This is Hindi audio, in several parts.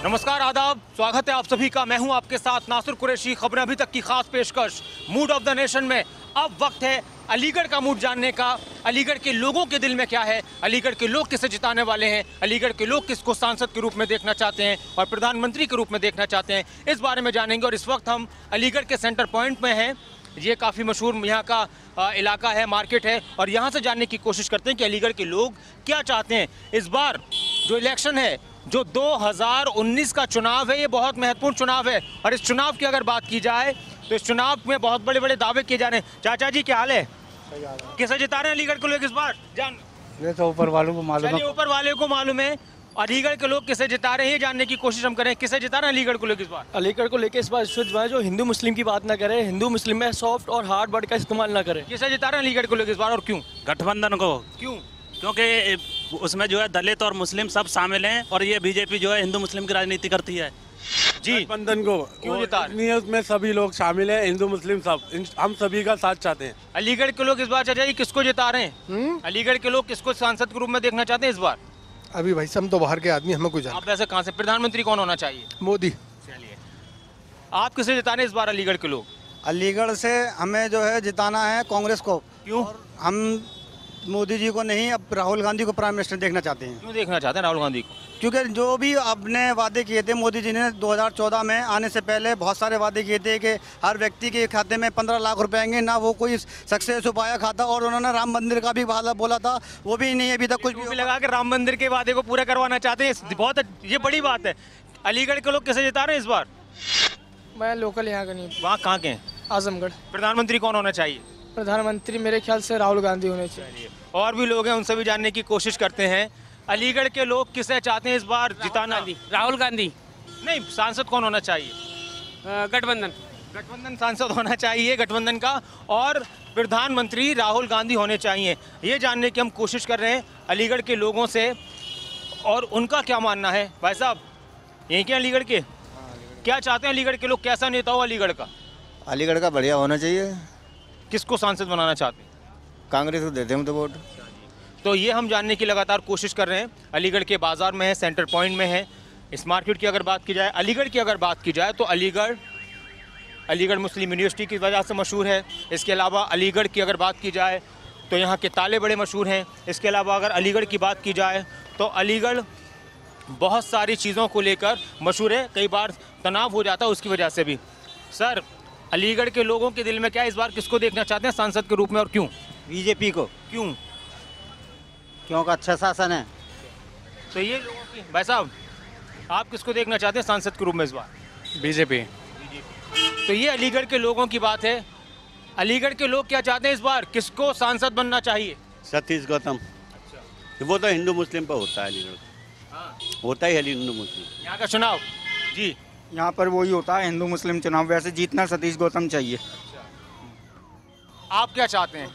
नमस्कार, आदाब, स्वागत है आप सभी का। मैं हूं आपके साथ नासिर कुरैशी। खबरें अभी तक की खास पेशकश मूड ऑफ द नेशन में। अब वक्त है अलीगढ़ का मूड जानने का। अलीगढ़ के लोगों के दिल में क्या है, अलीगढ़ के लोग किसे जिताने वाले हैं, अलीगढ़ के लोग किसको सांसद के रूप में देखना चाहते हैं और प्रधानमंत्री के रूप में देखना चाहते हैं, इस बारे में जानेंगे। और इस वक्त हम अलीगढ़ के सेंटर पॉइंट में हैं। ये काफ़ी मशहूर यहाँ का इलाका है, मार्केट है, और यहाँ से जानने की कोशिश करते हैं कि अलीगढ़ के लोग क्या चाहते हैं। इस बार जो इलेक्शन है, जो 2019 का चुनाव है, ये बहुत महत्वपूर्ण चुनाव है। और इस चुनाव की अगर बात की जाए तो इस चुनाव में बहुत बड़े बड़े दावे किए जा रहे हैं। चाचा जी क्या हाल है? किसे जिता रहे हैं अलीगढ़ के लोग इस बार? ये तो ऊपर वालों को मालूम है। ऊपर वाले को मालूम है। अलीगढ़ के लोग किसे जिता रहे हैं, ये जानने की कोशिश हम करें। किसे जिता रहे हैं अलीगढ़ को लोग इस बार? अलीगढ़ को लेके इस बार जो हिंदू मुस्लिम की बात ना करें, हिंदू मुस्लिम में सॉफ्ट और हार्ड वर्ड का इस्तेमाल ना करें। किसे जिता रहे हैं अलीगढ़ को लोग इस बार और क्यों? गठबंधन को। क्यों? क्योंकि उसमें जो है दलित और मुस्लिम सब शामिल हैं और ये बीजेपी जो है हिंदू मुस्लिम की राजनीति करती है। जी, गठबंधन को क्यों जिता रहे? नहीं, उसमें सभी लोग शामिल हैं, हिंदू मुस्लिम सब, हम सभी का साथ चाहते हैं। अलीगढ़ के लोग इस बार चाचा जी किसको जिता रहे हैं? अलीगढ़ के लोग किसको सांसद के रूप में देखना चाहते हैं इस बार? अभी भाई हम तो बाहर के आदमी, हमें कुछ आप वैसे कहाँ से? प्रधानमंत्री कौन होना चाहिए? मोदी। चलिए, आप किसे जिता रहे हैं इस बार अलीगढ़ के लोग? अलीगढ़ से हमें जो है जिताना है कांग्रेस को। क्यों? हम मोदी जी को नहीं, अब राहुल गांधी को प्राइम मिनिस्टर देखना चाहते हैं। क्यों देखना चाहते हैं राहुल गांधी को? क्योंकि जो भी आपने वादे किए थे मोदी जी ने 2014 में आने से पहले बहुत सारे वादे किए थे कि हर व्यक्ति के खाते में 15 लाख रुपए आएंगे, ना वो कोई सक्सेस हो पाया खाता। और उन्होंने राम मंदिर का भी वादा बोला था, वो भी नहीं अभी तक कुछ भी लगा के राम मंदिर के वादे को पूरा करवाना चाहते हैं। बहुत ये बड़ी बात है। अलीगढ़ के लोग किसे जिता रहे हैं इस बार? मैं लोकल यहाँ का नहीं, वहाँ कहाँ के हैं? आजमगढ़। प्रधानमंत्री कौन होना चाहिए? प्रधानमंत्री मेरे ख्याल से राहुल गांधी होने चाहिए। और भी लोग हैं, उनसे भी जानने की कोशिश करते हैं। अलीगढ़ के लोग किसे चाहते हैं इस बार जिताना? राहुल गांधी नहीं, सांसद कौन होना चाहिए? गठबंधन। गठबंधन सांसद होना चाहिए गठबंधन का, और प्रधानमंत्री राहुल गांधी होने चाहिए। ये जानने की हम कोशिश कर रहे हैं अलीगढ़ के लोगों से, और उनका क्या मानना है। भाई साहब यहीं के अलीगढ़ के, क्या चाहते हैं अलीगढ़ के लोग? कैसा नेता हो अलीगढ़ का? अलीगढ़ का बढ़िया होना चाहिए। किसको सांसद बनाना चाहते हैं? कांग्रेस को देते हम तो वोट। तो ये हम जानने की लगातार कोशिश कर रहे हैं। अलीगढ़ के बाज़ार में है, सेंटर पॉइंट में है। इस मार्केट की अगर बात की जाए, अलीगढ़ की अगर बात की जाए तो अलीगढ़ मुस्लिम यूनिवर्सिटी की वजह से मशहूर है। इसके अलावा अलीगढ़ की अगर बात की जाए तो यहाँ के ताले बड़े मशहूर हैं। इसके अलावा अगर अलीगढ़ की बात की जाए तो अलीगढ़ बहुत सारी चीज़ों को लेकर मशहूर है। कई बार तनाव हो जाता है उसकी वजह से भी। सर, अलीगढ़ के लोगों के दिल में क्या इस बार किसको देखना चाहते हैं सांसद के रूप में और क्यों? बीजेपी को। क्यों? क्योंकि अच्छा शासन है। तो ये लोगों की, भाई साहब आप किसको देखना चाहते हैं सांसद के रूप में इस बार? बीजेपी। तो ये अलीगढ़ के लोगों की बात है। अलीगढ़ के लोग क्या चाहते हैं इस बार, किसको सांसद बनना चाहिए? सतीश गौतम। वो तो हिंदू मुस्लिम पर होता है अलीगढ़, होता ही है हिंदू मुस्लिम। यहाँ का चुनाव जी, यहाँ पर वही होता है हिंदू मुस्लिम चुनाव। वैसे जीतना सतीश गौतम चाहिए। आप क्या चाहते हैं?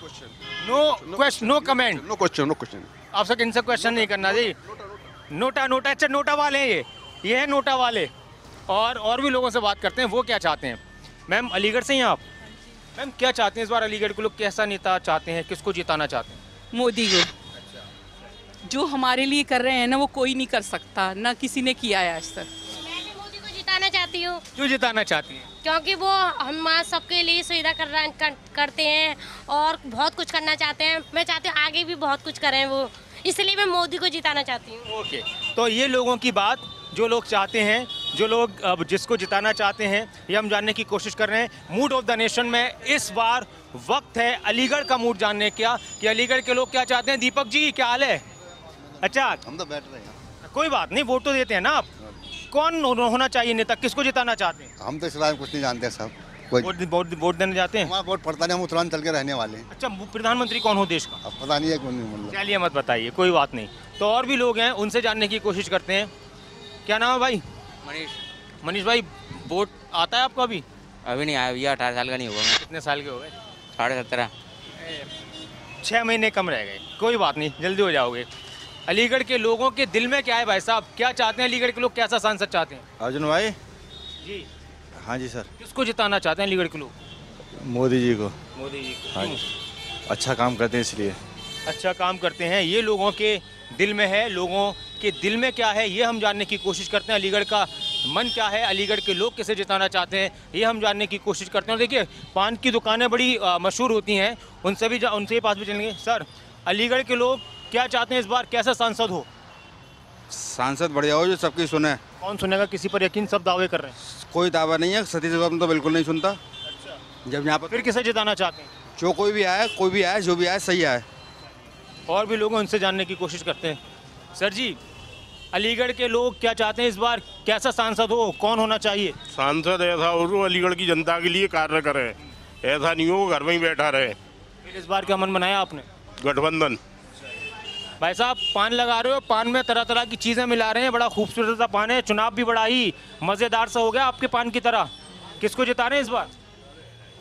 No question, no comment. No question. आपसे इनसे क्वेश्चन नहीं करना जी। नोटा। अच्छा, नोटा वाले हैं ये है नोटा वाले। और भी लोगों से बात करते हैं, वो क्या चाहते हैं। मैम अलीगढ़ से ही हैं आप? मैम क्या चाहते हैं इस बार अलीगढ़ के लोग, कैसा नेता चाहते हैं, किसको जिताना चाहते हैं? मोदी को। जो हमारे लिए कर रहे हैं ना, वो कोई नहीं कर सकता, ना किसी ने किया है आज तक। मैं मोदी को जिताना चाहती हूँ। क्यों जिताना चाहती हैं? क्योंकि वो हम सबके लिए सुविधा करते हैं और बहुत कुछ करना चाहते हैं। मैं चाहती हूँ आगे भी बहुत कुछ करें वो, इसलिए मैं मोदी को जिताना चाहती हूँ। ओके, तो ये लोगों की बात, जो लोग चाहते हैं, जो लोग अब जिसको जिताना चाहते हैं, ये हम जानने की कोशिश कर रहे हैं। मूड ऑफ द नेशन में इस बार वक्त है अलीगढ़ का मूड जानने का कि अलीगढ़ के लोग क्या चाहते हैं। दीपक जी क्या हाल है? अच्छा, हम तो बैठ रहे हैं। कोई बात नहीं, वोट तो देते हैं ना आप। कौन होना चाहिए नेता, किसको जिताना चाहते हैं? हम तो इस बारे में कुछ नहीं जानते सब। कोई वोट देने जाते हैं? हमारा वोट पड़ता नहीं, हम उत्तरांचल के रहने वाले हैं। अच्छा, प्रधानमंत्री कौन हो देश का? अब पता नहीं है कौन नहीं, मतलब चलिए मत बताइए, कोई बात नहीं। तो और भी लोग हैं, उनसे जानने की कोशिश करते हैं। क्या नाम है भाई? मनीष भाई, वोट आता है आपको अभी? अभी नहीं आया भैया, 18 साल का नहीं हुआ मैं। कितने साल के हो गए? 17.5। 6 महीने कम रह गए। कोई बात नहीं, जल्दी हो जाओगे। अलीगढ़ के लोगों के दिल में क्या है भाई साहब, क्या चाहते हैं अलीगढ़ के लोग, कैसा सांसद चाहते हैं? अर्जुन भाई। जी हाँ जी सर। किसको जिताना चाहते हैं अलीगढ़ के लोग? मोदी जी को। मोदी जी को। हाँ जी, अच्छा काम करते हैं इसलिए। अच्छा काम करते हैं, ये लोगों के दिल में है, लोगों के दिल में क्या है ये हम जानने की कोशिश करते हैं। अलीगढ़ का मन क्या है, अलीगढ़ के लोग किसे जिताना चाहते हैं ये हम जानने की कोशिश करते हैं। और देखिए पान की दुकानें बड़ी मशहूर होती हैं, उनसे पास भी चलेंगे। सर, अलीगढ़ के लोग क्या चाहते हैं इस बार, कैसा सांसद हो? सांसद बढ़िया हो जो सबकी सुने। कौन सुनेगा, किसी पर यकीन, सब दावे कर रहे हैं। कोई दावा नहीं है, सतीश गौतम तो बिल्कुल नहीं सुनता। जब यहाँ पर फिर किसे जिताना चाहते हैं? जो कोई भी आए जो भी आए सही आए। और भी लोग उनसे जानने की कोशिश करते हैं। सर जी, अलीगढ़ के लोग क्या चाहते हैं इस बार, कैसा सांसद हो, कौन होना चाहिए? सांसद ऐसा हो जो अलीगढ़ की जनता के लिए कार्य करे, ऐसा नहीं हो घर में ही बैठा रहे। फिर इस बार क्या मन बनाया आपने? गठबंधन। भाई साहब, पान लगा रहे हो, पान में तरह तरह की चीज़ें मिला रहे हैं, बड़ा खूबसूरत सा पान है, चुनाव भी बड़ा ही मज़ेदार सा हो गया आपके पान की तरह। किसको जिता रहे हैं इस बार?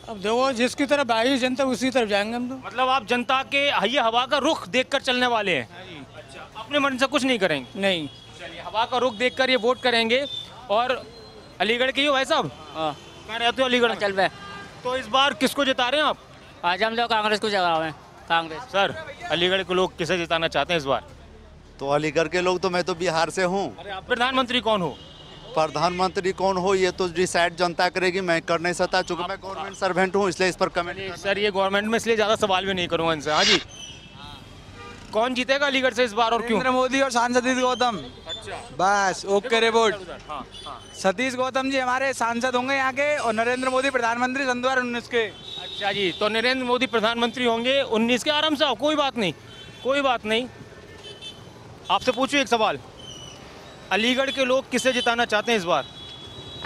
अब देखो जिसकी तरफ आई जनता उसी तरफ जाएंगे हम तो। मतलब आप जनता के ये हवा का रुख देखकर चलने वाले हैं? अच्छा, अपने मन से कुछ नहीं करेंगे? नहीं। चलिए, हवा का रुख देखकर ये वोट करेंगे। और अलीगढ़ के ही हो भाई साहब? हाँ। कहाँ रहते हो अलीगढ़ में? चल बे। तो इस बार किसको जिता रहे हैं आप? आज हम लोग कांग्रेस को जगा हुए हैं। कांग्रेस। सर, अलीगढ़ के लोग किसे जिताना चाहते हैं इस बार? तो अलीगढ़ के लोग तो, मैं तो बिहार से हूँ। अरे आप प्रधानमंत्री कौन हो? प्रधानमंत्री कौन हो ये तो डिसाइड जनता करेगी, मैं कर नहीं सकता चूंकि मैं गवर्नमेंट सर्वेंट हूँ, इसलिए इस पर कमेंट। सर, ये गवर्नमेंट में इसलिए ज़्यादा सवाल भी नहीं करूँगा इनसे। हाँ जी, कौन जीतेगा अलीगढ़ से इस बार और क्यों? नरेंद्र मोदी और सांसद सतीश गौतम। अच्छा, बस ओके रिपोर्ट। हाँ हाँ। सतीश गौतम जी हमारे सांसद होंगे यहाँ के, और नरेंद्र मोदी प्रधानमंत्री सन 2019 के। अच्छा जी, तो नरेंद्र मोदी प्रधानमंत्री होंगे 19 के। आराम से आओ, कोई बात नहीं, कोई बात नहीं। आपसे पूछूं एक सवाल, अलीगढ़ के लोग किसे जिताना चाहते हैं इस बार?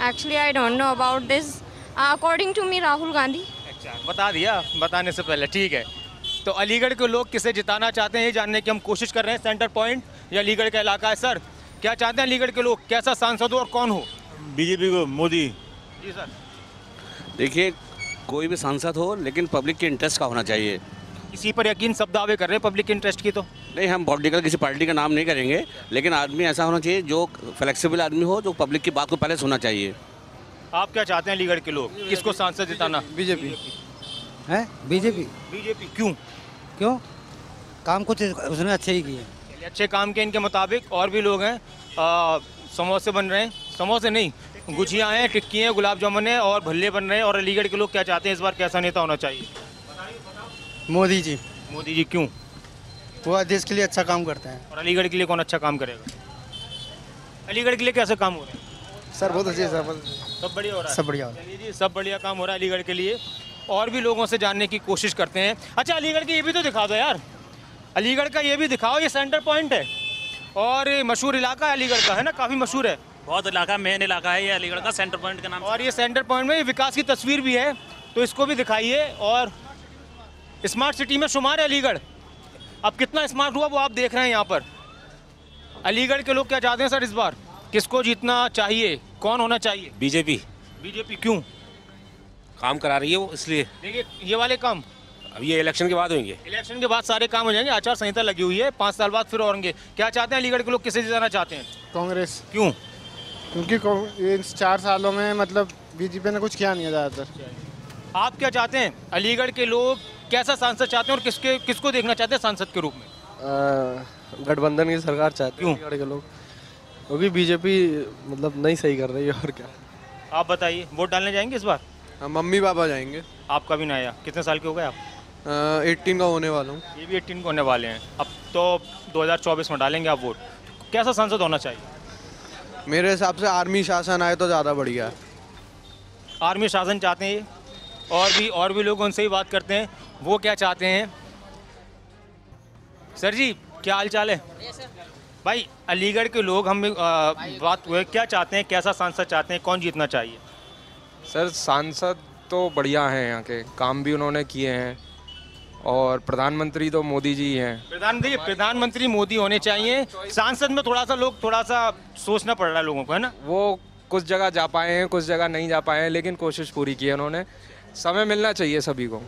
Actually, I don't know about this. According to me, Rahul Gandhi. अच्छा, बता दिया बताने से पहले, ठीक है। तो अलीगढ़ के लोग किसे जिताना चाहते हैं ये जानने की हम कोशिश कर रहे हैं। सेंटर पॉइंट ये अलीगढ़ का इलाका है। सर, क्या चाहते हैं अलीगढ़ के लोग, कैसा सांसद हो और कौन हो? बीजेपी को, मोदी। जी सर। देखिए, कोई भी सांसद हो लेकिन पब्लिक के इंटरेस्ट का होना चाहिए। इसी पर यकीन, सब दावे कर रहे हैं पब्लिक इंटरेस्ट की। तो नहीं, हम पॉलिटिकल किसी पार्टी का नाम नहीं करेंगे, लेकिन आदमी ऐसा होना चाहिए जो फ्लेक्सिबल आदमी हो, जो पब्लिक की बात को पहले सुनना चाहिए। आप क्या चाहते हैं अलीगढ़ के लोग, किसको सांसद जिताना? बीजेपी है। बीजेपी। बीजेपी क्यों? क्यों? काम कुछ उसने अच्छे ही किए। चलिए, अच्छे काम के इनके मुताबिक। और भी लोग हैं, समोसे बन रहे हैं, समोसे नहीं, गुजियाँ हैं, टिक्की हैं, गुलाब जामुन है और भल्ले बन रहे हैं। और अलीगढ़ के लोग क्या चाहते हैं इस बार, कैसा नेता होना चाहिए? मोदी जी। मोदी जी क्यों? वो देश के लिए अच्छा काम करते हैं। और अलीगढ़ के लिए कौन अच्छा काम करेगा? अलीगढ़ के लिए कैसे काम हो रहे हैं? सर बहुत अच्छे, सब बढ़िया हो रहा है। सब बढ़िया हो रहा है। चलिए जी, सब बढ़िया काम हो रहा है अलीगढ़ के लिए। और भी लोगों से जानने की कोशिश करते हैं। अच्छा, अलीगढ़ की ये भी तो दिखा दो यार, अलीगढ़ का ये भी दिखाओ। ये सेंटर पॉइंट है और ये मशहूर इलाका है अलीगढ़ का, है ना, काफ़ी मशहूर है। बहुत इलाका, मेन इलाका है ये अलीगढ़ का, सेंटर पॉइंट के नाम। और ये सेंटर पॉइंट में विकास की तस्वीर भी है, तो इसको भी दिखाइए। और स्मार्ट सिटी में शुमार है अलीगढ़। अब कितना स्मार्ट हुआ वो आप देख रहे हैं यहाँ पर। अलीगढ़ के लोग क्या चाहते हैं सर इस बार, किसको जीतना चाहिए, कौन होना चाहिए? बीजेपी। बीजेपी क्यों? काम करा रही है वो, इसलिए। देखिए, ये वाले काम अब ये इलेक्शन के बाद होंगे। इलेक्शन के बाद सारे काम हो जाएंगे, आचार संहिता लगी हुई है, 5 साल बाद फिर और होंगे। क्या चाहते हैं अलीगढ़ के लोग, किसे जिताना चाहते हैं? कांग्रेस। क्यों? क्योंकि इन 4 सालों में मतलब बीजेपी ने कुछ किया नहीं है ज़्यादातर। आप क्या चाहते हैं, अलीगढ़ के लोग कैसा सांसद चाहते हैं और किसको देखना चाहते हैं सांसद के रूप में? गठबंधन की सरकार चाहते हैं अलीगढ़ के लोग, क्योंकि बीजेपी मतलब नहीं सही कर रही है। और क्या आप बताइए, वोट डालने जाएंगे इस बार? मम्मी पापा जाएंगे। आपका भी नया, कितने साल के हो गए आप? 18 का होने वाला हूँ। ये भी 18 को होने वाले हैं। अब तो 2024 में डालेंगे आप वोट। कैसा सांसद होना चाहिए? मेरे हिसाब से आर्मी शासन आए तो ज़्यादा बढ़िया है। आर्मी शासन चाहते हैं ये। और भी लोग उनसे ही बात करते हैं, वो क्या चाहते हैं। सर जी, क्या हाल चाल है? भाई, अलीगढ़ के लोग हम बात हुए, क्या चाहते हैं, कैसा सांसद चाहते हैं, कौन जीतना चाहिए? सर, सांसद तो बढ़िया हैं, यहाँ के काम भी उन्होंने किए हैं, और प्रधानमंत्री तो मोदी जी हैं। प्रधानमंत्री मोदी होने चाहिए। सांसद में थोड़ा सा सोचना पड़ रहा है लोगों को, है ना। वो कुछ जगह जा पाए हैं, कुछ जगह नहीं जा पाए हैं, लेकिन कोशिश पूरी की है उन्होंने। समय मिलना चाहिए सभी को,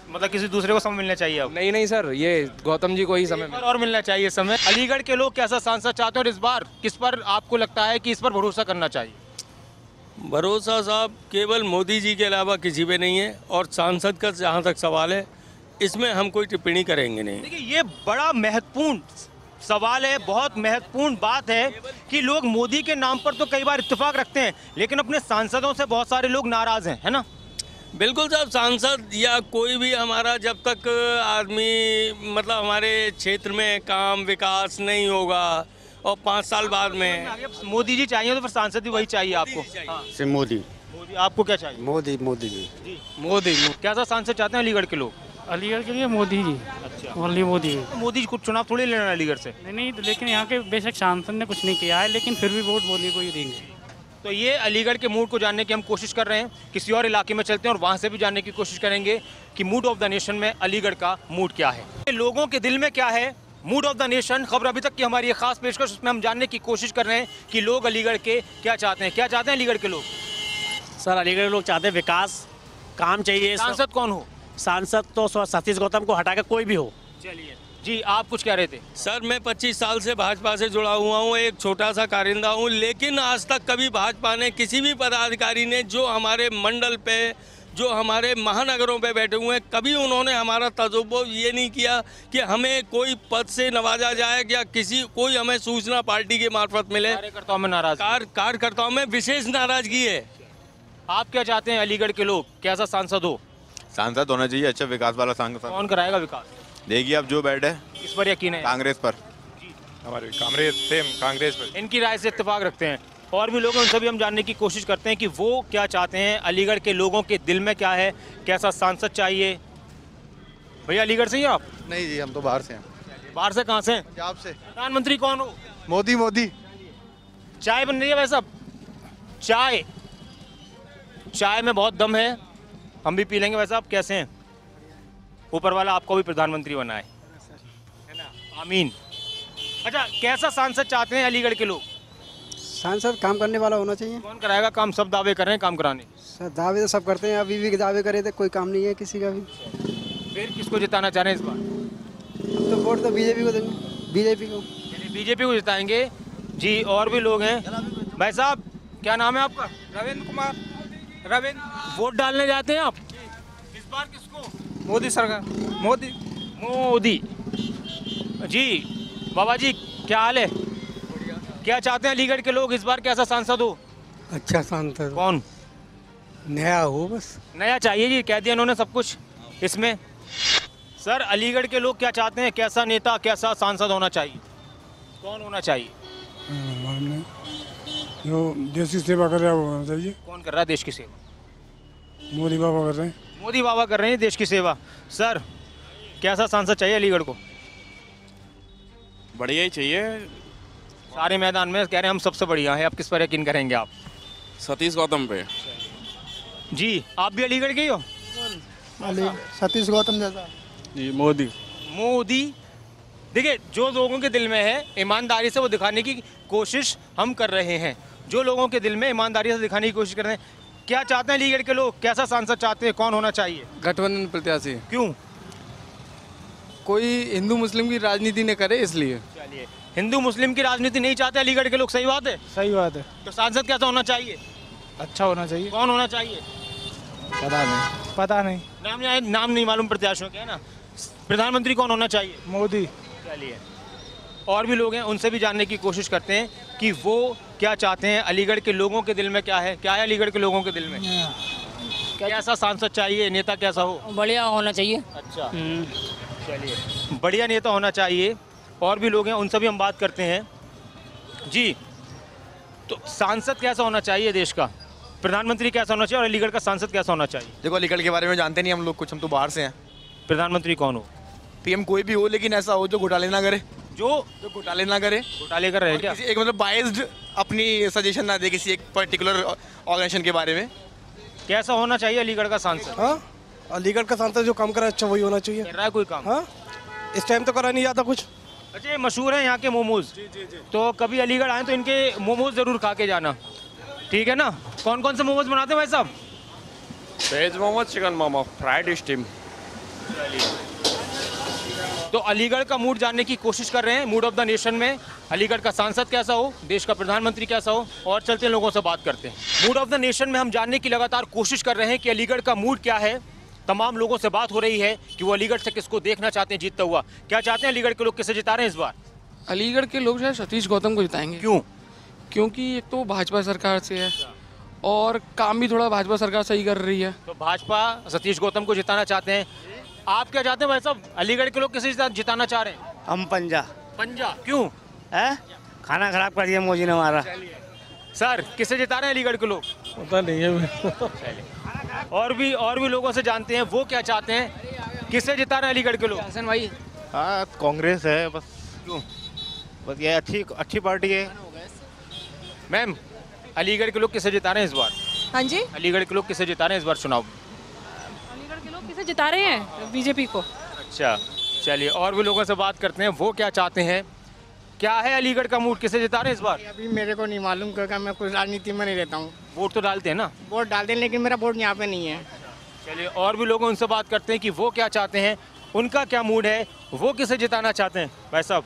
मतलब किसी दूसरे को समय मिलना चाहिए। अब नहीं सर, ये गौतम जी को ही समय और मिलना चाहिए समय। अलीगढ़ के लोग कैसा सांसद चाहते हैं और इस बार किस पर आपको लगता है कि इस पर भरोसा करना चाहिए? भरोसा साहब केवल मोदी जी के अलावा किसी पे नहीं है। और सांसद का जहाँ तक सवाल है, इसमें हम कोई टिप्पणी करेंगे नहीं। देखिए, ये बड़ा महत्वपूर्ण सवाल है, बहुत महत्वपूर्ण बात है कि लोग मोदी के नाम पर तो कई बार इत्तेफाक रखते हैं, लेकिन अपने सांसदों से बहुत सारे लोग नाराज हैं, है ना? बिल्कुल साहब, सांसद या कोई भी हमारा जब तक आदमी मतलब हमारे क्षेत्र में काम विकास नहीं होगा और 5 साल बाद में मोदी जी चाहिए तो फिर सांसद भी वही चाहिए आपको। हाँ। से मोदी। मोदी आपको क्या चाहिए? मोदी जी। मोदी कैसा सांसद चाहते हैं अलीगढ़ के लोग? अलीगढ़ के लिए मोदी जी। अच्छा। ओनली मोदी। मोदी जी कुछ चुनाव थोड़ी लेना अलीगढ़ से। नहीं, लेकिन यहाँ के बेशक सांसद ने कुछ नहीं किया है, लेकिन फिर भी वोट मोदी को ही देंगे। तो ये अलीगढ़ के मूड को जानने की हम कोशिश कर रहे हैं। किसी और इलाके में चलते हैं और वहाँ से भी जानने की कोशिश करेंगे कि मूड ऑफ द नेशन में अलीगढ़ का मूड क्या है, लोगों के दिल में क्या है। मूड ऑफ द नेशन खबर अभी तक की हमारी ये खास पेशकश, उसमें हम जानने की कोशिश कर रहे हैं कि लोग अलीगढ़ के क्या चाहते हैं। क्या चाहते हैं अलीगढ़ के लोग? सर अलीगढ़ के लोग चाहते हैं विकास, काम चाहिए। सांसद कौन हो? सांसद तो सतीश गौतम को हटाकर कोई भी हो। चलिए जी, आप कुछ कह रहे थे? सर मैं 25 साल से भाजपा से जुड़ा हुआ हूँ, एक छोटा सा कारिंदा हूँ, लेकिन आज तक कभी भाजपा ने किसी भी पदाधिकारी ने जो हमारे मंडल पे, जो हमारे महानगरों पे बैठे हुए हैं, कभी उन्होंने हमारा तजुर्बा ये नहीं किया कि हमें कोई पद से नवाजा जाए या कोई हमें सूचना पार्टी के मार्फत मिले। कार्यकर्ताओं में नाराज, कार्यकर्ताओं में विशेष नाराजगी है। आप क्या चाहते हैं अलीगढ़ के लोग कैसा सांसद हो? सांसद होना चाहिए अच्छा विकास वाला सांसद। कौन कराएगा विकास? देखिए अब जो बैठे इस पर यकीन है? कांग्रेस पर। हमारे कांग्रेस पर। इनकी राय से इत्तेफाक रखते हैं। और भी लोग हैं, उनसे भी हम जानने की कोशिश करते हैं कि वो क्या चाहते हैं, अलीगढ़ के लोगों के दिल में क्या है, कैसा सांसद चाहिए। भैया अलीगढ़ से ही आप? नहीं जी, हम तो बाहर से हैं। बाहर से कहाँ से हैं? पंजाब से। प्रधानमंत्री कौन हो? मोदी। चाय बन रही है भाई साहब? चाय में बहुत दम है, हम भी पी लेंगे। भाई साहब कैसे हैं? ऊपर वाला आपको भी प्रधानमंत्री बनाए, है ना? आमीन। अच्छा, कैसा सांसद चाहते हैं अलीगढ़ के लोग? सांसद काम करने वाला होना चाहिए। कौन कराएगा काम? सब दावे कर रहे हैं काम कराने। सर दावे तो सब करते हैं, अभी भी दावे करे थे, कोई काम नहीं है किसी का भी। फिर किसको जिताना चाह रहे हैं इस बार? तो वोट तो बीजेपी को देंगे, बीजेपी को जिताएंगे जी। और भी लोग हैं। भाई साहब क्या नाम है आपका? रविंद्र कुमार। वोट डालने जाते हैं आप इस बार किसको? मोदी सरकार। मोदी जी। बाबा जी क्या हाल है? क्या चाहते हैं अलीगढ़ के लोग इस बार कैसा सांसद हो? अच्छा सांसद। कौन? नया हो बस। नया चाहिए जी, कह दिया उन्होंने सब कुछ इसमें। सर अलीगढ़ के लोग क्या चाहते हैं, कैसा नेता, कैसा सांसद होना चाहिए? कौन होना चाहिए? जो देश की सेवा कर रहा है वो होना चाहिए। कौन कर रहा है देश की सेवा? मोदी बाबा कर रहे हैं। मोदी बाबा कर रहे हैं देश की सेवा। सर कैसा सांसद चाहिए अलीगढ़ को? बढ़िया ही चाहिए। सारे मैदान में कह रहे हैं हम सबसे बढ़िया हैं, अब किस पर यकीन करेंगे आप? सतीश गौतम पे जी। आप भी अलीगढ़ के ही हो? सतीश गौतम जैसा जी। मोदी। देखिए जो लोगों के दिल में है ईमानदारी से वो दिखाने की कोशिश हम कर रहे हैं। जो लोगों के दिल में ईमानदारी से दिखाने की कोशिश कर रहे हैं। क्या चाहते हैं अलीगढ़ के लोग, कैसा सांसद चाहते हैं, कौन होना चाहिए? गठबंधन प्रत्याशी। क्यों? कोई हिंदू मुस्लिम की राजनीति न करे इसलिए। चलिए, हिंदू मुस्लिम की राजनीति नहीं चाहते अलीगढ़ के लोग, सही बात है? सही बात है। तो सांसद कैसा होना चाहिए? अच्छा होना चाहिए। कौन होना चाहिए? पता नहीं। नाम नहीं मालूम प्रत्याशियों के, है ना? प्रधानमंत्री कौन होना चाहिए? मोदी। चलिए, और भी लोग हैं, उनसे भी जानने की कोशिश करते हैं कि वो क्या चाहते हैं, अलीगढ़ के लोगों के दिल में क्या है अलीगढ़ के लोगों के दिल में? कैसा सांसद चाहिए, नेता कैसा हो? बढ़िया होना चाहिए। अच्छा, चलिए, बढ़िया नेता होना चाहिए। और भी लोग हैं, उनसे भी हम बात करते हैं जी। तो सांसद कैसा होना चाहिए देश का? प्रधानमंत्री कैसा होना चाहिए और अलीगढ़ का सांसद कैसा होना चाहिए? देखो अलीगढ़ के बारे में जानते नहीं हम लोग कुछ, हम तो बाहर से हैं। प्रधानमंत्री कौन हो? पीएम कोई भी हो, लेकिन ऐसा हो जो घोटाले ना करे। जो घोटाले ना करे। घोटाले कर रहे हैं क्या? एक मतलब बाइज्ड अपनी सजेशन ना दे किसी एक पर्टिकुलर ऑर्गेनाइजेशन के बारे में। कैसा होना चाहिए अलीगढ़ का सांसद? हाँ, अलीगढ़ का सांसद जो काम करा अच्छा वही होना चाहिए। कर रहा है कोई काम? हाँ, इस टाइम तो करा नहीं जाता कुछ। अच्छा, ये मशहूर है यहाँ के मोमोज। तो कभी अलीगढ़ आए तो इनके मोमोज जरूर खा के जाना, ठीक है ना? कौन कौन से मोमोज बनाते हैं भाई साहब? Veg momos, chicken momo, fried steam. तो अलीगढ़ का मूड जानने की कोशिश कर रहे हैं, मूड ऑफ द नेशन में। अलीगढ़ का सांसद कैसा हो, देश का प्रधानमंत्री कैसा हो, और चलते हैं लोगों से बात करते हैं। मूड ऑफ द नेशन में हम जानने की लगातार कोशिश कर रहे हैं कि अलीगढ़ का मूड क्या है। तमाम लोगों से बात हो रही है कि वो अलीगढ़ से किसको देखना चाहते हैं जीतता हुआ। क्या चाहते हैं अलीगढ़ के लोग, किसे जिता रहे हैं इस बार? अलीगढ़ के लोग शायद सतीश गौतम को जिताएंगे। क्यों? क्योंकि एक तो भाजपा सरकार से है और काम भी थोड़ा भाजपा सरकार सही कर रही है। तो भाजपा सतीश गौतम को जिताना चाहते हैं। आप क्या चाहते हैं भाई साहब? अलीगढ़ के लोग किसे जिताना चाह रहे हैं? हम पंजा। पंजा क्यों? है खाना खराब कर दिया मोदी ने हमारा। सर किसे जिता रहे हैं अलीगढ़ के लोग? पता नहीं है। और भी लोगों से जानते हैं वो क्या चाहते हैं, किसे जिता रहे हैं अलीगढ़ के लोग? हसन भाई हाँ कांग्रेस है बस। क्यों? बस ये अच्छी पार्टी है। मैम अलीगढ़ के लोग किसे जिता रहे हैं इस बार? हाँ जी, अलीगढ़ के लोग किसे जिता रहे हैं इस बार चुनाव? अलीगढ़ के लोग किसे जिता रहे हैं? बीजेपी को। अच्छा चलिए और भी लोगों से बात करते हैं वो क्या चाहते हैं। क्या है अलीगढ़ का मूड, किसे जिता रहे हैं इस बार? अभी मेरे को नहीं मालूम क्योंकि मैं कुछ राजनीति में नहीं रहता हूँ। वोट तो डालते हैं ना? वोट डालते हैं लेकिन मेरा वोट यहाँ पे नहीं है। चलिए और भी लोग उनसे बात करते हैं कि वो क्या चाहते हैं, उनका क्या मूड है, वो किसे जिताना चाहते हैं। भाई साहब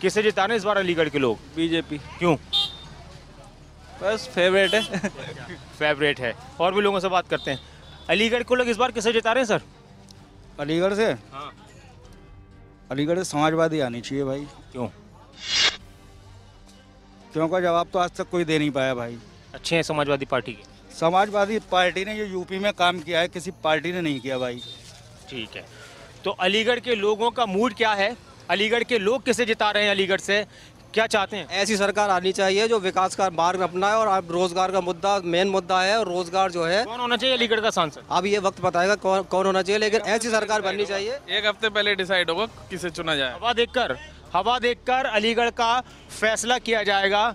किसे जिता रहे हैं इस बार अलीगढ़ के लोग? बीजेपी। क्यों? बस फेवरेट है। फेवरेट है। और भी लोगों से बात करते हैं, अलीगढ़ को लोग इस बार किसे जिता रहे हैं सर? अलीगढ़ से? हाँ। अलीगढ़ से समाजवादी आनी चाहिए भाई। क्यों? क्योंकि जवाब तो आज तक कोई दे नहीं पाया भाई। अच्छे हैं समाजवादी पार्टी के? समाजवादी पार्टी ने जो यूपी में काम किया है किसी पार्टी ने नहीं किया भाई। ठीक है, तो अलीगढ़ के लोगों का मूड क्या है, अलीगढ़ के लोग किसे जिता रहे हैं, अलीगढ़ से क्या चाहते हैं? ऐसी सरकार आनी चाहिए जो विकास का मार्ग अपनाए और अब रोजगार का मुद्दा मेन मुद्दा है और रोजगार जो है। कौन होना चाहिए अलीगढ़ का सांसद? अब ये वक्त बताएगा कौन होना चाहिए, लेकिन ऐसी सरकार बननी चाहिए। एक हफ्ते पहले डिसाइड होगा किसे चुना जाए। हवा देखकर अलीगढ़ का फैसला किया जाएगा।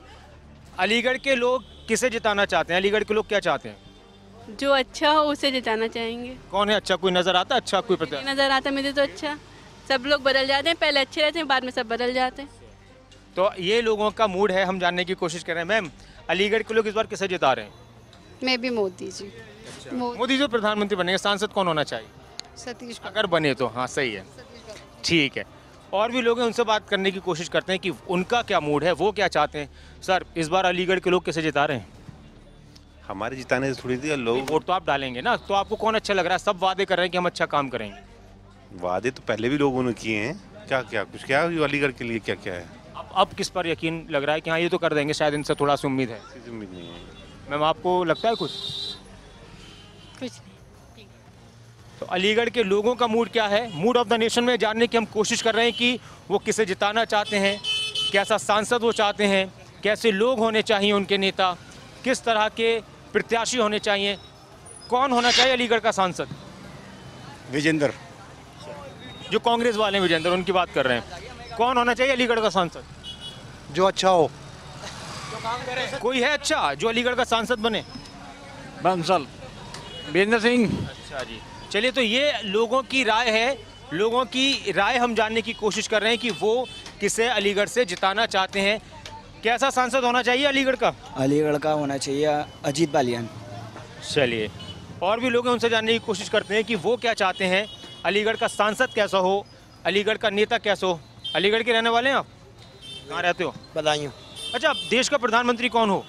अलीगढ़ के लोग किसे जिताना चाहते हैं, अलीगढ़ के लोग क्या चाहते हैं? जो अच्छा हो उसे जिताना चाहेंगे। कौन है अच्छा? कोई नजर आता है अच्छा? कोई पता नजर आता मुझे तो अच्छा। सब लोग बदल जाते हैं, पहले अच्छे रहते हैं बाद में सब बदल जाते हैं। तो ये लोगों का मूड है, हम जानने की कोशिश कर रहे हैं। मैम अलीगढ़ के लोग इस बार किसे जिता रहे हैं? मैं भी मोदी जी। मोदी जो प्रधानमंत्री बनेंगे, सांसद कौन होना चाहिए? सतीश अगर बने तो। हाँ सही है, ठीक है। और भी लोग हैं, उनसे बात करने की कोशिश करते हैं कि उनका क्या मूड है, वो क्या चाहते हैं। सर इस बार अलीगढ़ के लोग किसे जिता रहे हैं? हमारे जिताने से थोड़ी थी लोग। वोट तो आप डालेंगे ना, तो आपको कौन अच्छा लग रहा है? सब वादे कर रहे हैं कि हम अच्छा काम करेंगे। वादे तो पहले भी लोगों ने किए हैं। क्या कुछ अलीगढ़ के लिए क्या है? अब किस पर यकीन लग रहा है कि हाँ ये तो कर देंगे, शायद इनसे थोड़ा सी उम्मीद है? उम्मीद नहीं है मैम, आपको लगता है कुछ? तो अलीगढ़ के लोगों का मूड क्या है, मूड ऑफ द नेशन में जानने की हम कोशिश कर रहे हैं कि वो किसे जिताना चाहते हैं, कैसा सांसद वो चाहते हैं, कैसे लोग होने चाहिए उनके नेता, किस तरह के प्रत्याशी होने चाहिए, कौन होना चाहिए अलीगढ़ का सांसद? विजेंद्र। जो कांग्रेस वाले हैं विजेंद्र, उनकी बात कर रहे हैं। कौन होना चाहिए अलीगढ़ का सांसद? जो अच्छा हो। कोई है अच्छा जो अलीगढ़ का सांसद बने? बंसल। वीरेंद्र सिंह। अच्छा जी, चलिए तो ये लोगों की राय है, लोगों की राय हम जानने की कोशिश कर रहे हैं कि वो किसे अलीगढ़ से जिताना चाहते हैं। कैसा सांसद होना चाहिए अलीगढ़ का? अलीगढ़ का होना चाहिए अजीत बालियान। चलिए और भी लोग हैं, उनसे जानने की कोशिश करते हैं कि वो क्या चाहते हैं, अलीगढ़ का सांसद कैसा हो, अलीगढ़ का नेता कैसा हो। अलीगढ़ के रहने वाले हैं आप? कहाँ रहते हो? बदायूं। अच्छा, देश का प्रधानमंत्री कौन हो?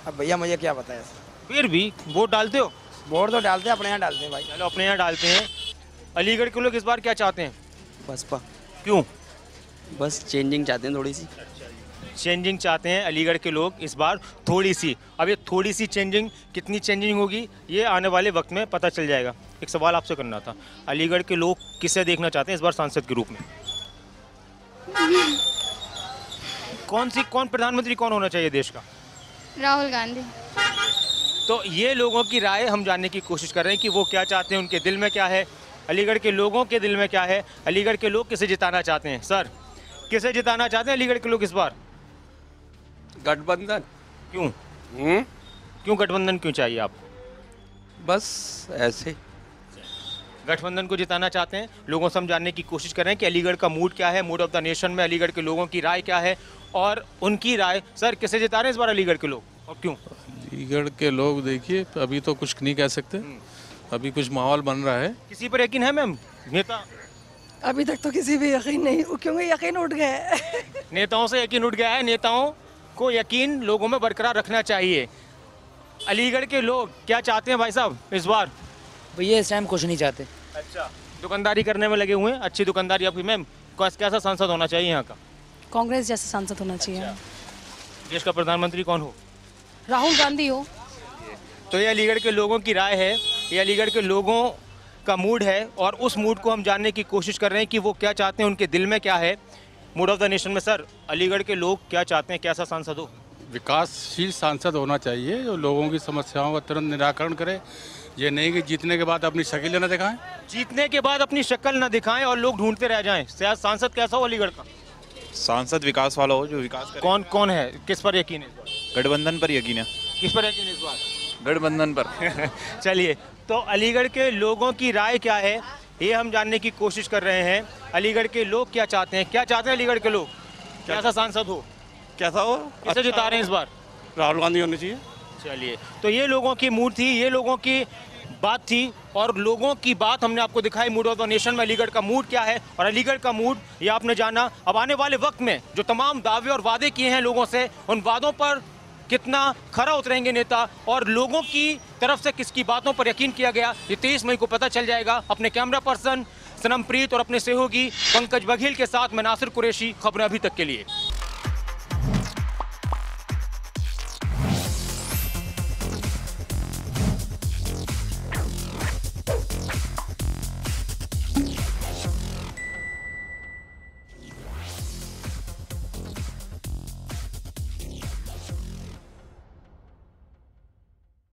अब भैया मुझे क्या पता है। फिर भी वोट डालते हो? वोट तो डालते हैं, अपने यहाँ डालते हैं भाई। चलो अपने यहाँ डालते हैं। अलीगढ़ के लोग इस बार क्या चाहते हैं? बसपा। क्यों? बस चेंजिंग चाहते हैं थोड़ी सी। चेंजिंग चाहते हैं अलीगढ़ के लोग इस बार थोड़ी सी। अब ये थोड़ी सी चेंजिंग, कितनी चेंजिंग होगी ये आने वाले वक्त में पता चल जाएगा। एक सवाल आपसे करना था, अलीगढ़ के लोग किसे देखना चाहते हैं इस बार सांसद के रूप में? कौन प्रधानमंत्री कौन होना चाहिए देश का? राहुल गांधी। तो ये लोगों की राय हम जानने की कोशिश कर रहे हैं कि वो क्या चाहते हैं, उनके दिल में क्या है, अलीगढ़ के लोगों के दिल में क्या है, अलीगढ़ के लोग किसे जिताना चाहते हैं। सर किसे जिताना चाहते हैं अलीगढ़ के लोग इस बार? गठबंधन। क्यों? क्यों गठबंधन क्यों चाहिए आपको? बस ऐसे गठबंधन को जिताना चाहते हैं। लोगों से हम जानने की कोशिश कर रहे हैं कि अलीगढ़ का मूड क्या है, मूड ऑफ द नेशन में अलीगढ़ के लोगों की राय क्या है और उनकी राय। सर किसे जिता रहे हैं इस बार अलीगढ़ के लोग और क्यों? अलीगढ़ के लोग देखिए अभी तो कुछ नहीं कह सकते, अभी कुछ माहौल बन रहा है। किसी पर यकीन है मैम? नेता अभी तक तो किसी भी यकीन नहीं, क्योंकि यकीन उठ गया है। नेताओं से यकीन उठ गया है। नेताओं को यकीन लोगों में बरकरार रखना चाहिए। अलीगढ़ के लोग क्या चाहते हैं भाई साहब इस बार? भैया इस टाइम कुछ नहीं चाहते। अच्छा, दुकानदारी करने में लगे हुए हैं। अच्छी दुकानदारी आपकी। मैम कैसा सांसद होना चाहिए यहाँ का? कांग्रेस जैसा सांसद होना चाहिए। देश का प्रधानमंत्री कौन हो? राहुल गांधी हो। तो ये अलीगढ़ के लोगों की राय है, ये अलीगढ़ के लोगों का मूड है और उस मूड को हम जानने की कोशिश कर रहे हैं कि वो क्या चाहते हैं, उनके दिल में क्या है। मूड ऑफ द नेशन में सर, अलीगढ़ के लोग क्या चाहते हैं, कैसा सांसद हो? विकासशील सांसद होना चाहिए जो लोगों की समस्याओं का तुरंत निराकरण करे। ये नहीं कि जीतने के बाद अपनी शक्ल न दिखाएं। जीतने के बाद अपनी शक्ल न दिखाएं और लोग ढूंढते रह जाएं। सांसद कैसा हो अलीगढ़ का? सांसद विकास वाला हो, जो विकास करे। कौन कौन है, किस पर यकीन है इस बार? गठबंधन पर यकीन है। किस पर यकीन है इस बार? गठबंधन पर। चलिए, तो अलीगढ़ के लोगों की राय क्या है ये हम जानने की कोशिश कर रहे हैं। अलीगढ़ के लोग क्या चाहते हैं, क्या चाहते हैं अलीगढ़ के लोग? कैसा सांसद हो? कैसा हो? किसे जिता रहे हैं इस बार? राहुल गांधी होने चाहिए। चलिए, तो ये लोगों की मूड थी, ये लोगों की बात थी और लोगों की बात हमने आपको दिखाई। मूड ऑफ द नेशन में अलीगढ़ का मूड क्या है और अलीगढ़ का मूड ये आपने जाना। अब आने वाले वक्त में जो तमाम दावे और वादे किए हैं लोगों से, उन वादों पर कितना खरा उतरेंगे नेता और लोगों की तरफ से किसकी बातों पर यकीन किया गया, ये 23 मई को पता चल जाएगा। अपने कैमरा पर्सन सनमप्रीत और अपने सहयोगी पंकज बघेल के साथ मैं नासिर कुरैशी, खबरें अभी तक के लिए।